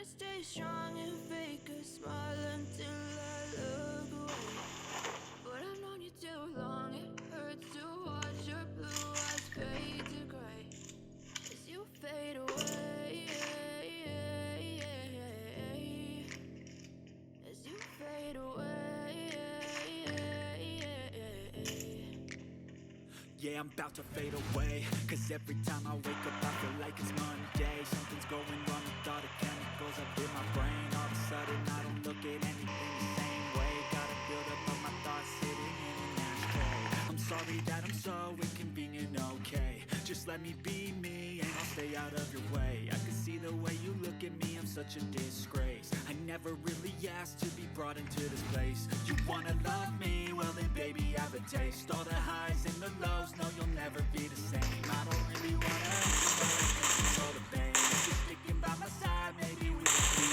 stay strong and fake a smile until I look away. But I've known you too long, it hurts to watch your blue eyes fade to gray as you fade away, as you fade away. Yeah, I'm about to fade away, cause every time I wake up I feel like it's Monday. Something's going wrong with all the chemicals up in my brain. All of a sudden I don't look at anything the same way. Gotta build up of my thoughts sitting in an ashtray. I'm sorry that I'm so inconvenient, okay. Just let me be me and I'll stay out of your way. I can see the way you look at me, I'm such a disgrace. I never really asked to be brought into this place. You wanna love me? Well then baby have a taste. All the highs and the lows, no you'll never be the same. I don't really wanna control the pain. Just sticking by my side, maybe we could be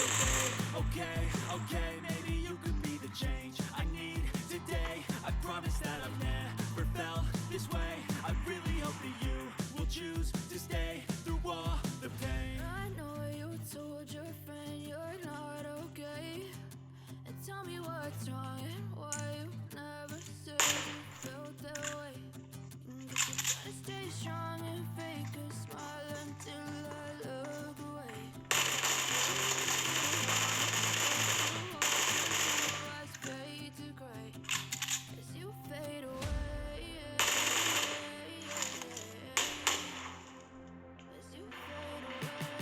okay. Okay, maybe you could be the change I need today. I promise that I've never felt this way. I really hope that you will choose to stay through all the pain. I know you told your friend you're not okay, and tell me what's wrong and why you never said you felt that way. Guess you're trying to stay strong and fake a smile until I look away. Eyes fade to gray as you fade away, as you fade away, as you fade away.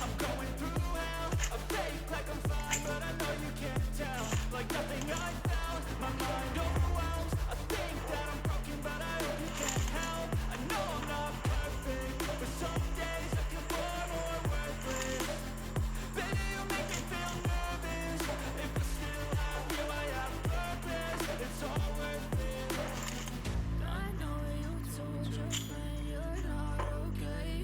I'm going through hell, I fake like I'm fine, but I know you can't tell. Like nothing I found, my mind overwhelms. I think that I'm broken, but I hope you can't help. I know I'm not perfect, but some days I feel far more worthless. Baby, you make me feel nervous. If I still have you, I have purpose. It's all worth it. I know you told your friend you're not okay,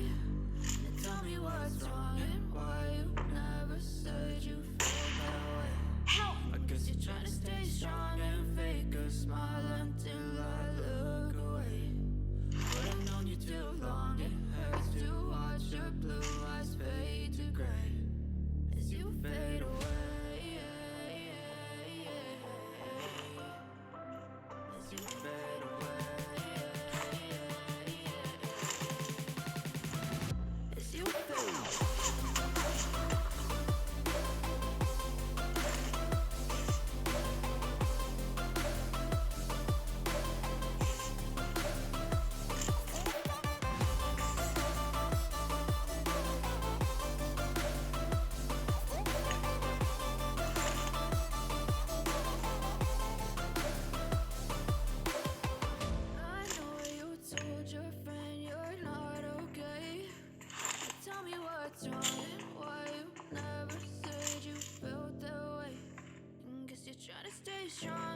and tell me what's wrong and why you never said you felt that way. I guess you're trying to stay strong and fake a smile until I look away. But I've known you too long, it hurts to watch your blue eyes fade to gray as you fade away, as you fade away, as you fade away. I know you told your friend you're not okay. Tell me what's wrong and why you never said you felt that way. Guess you're trying to stay strong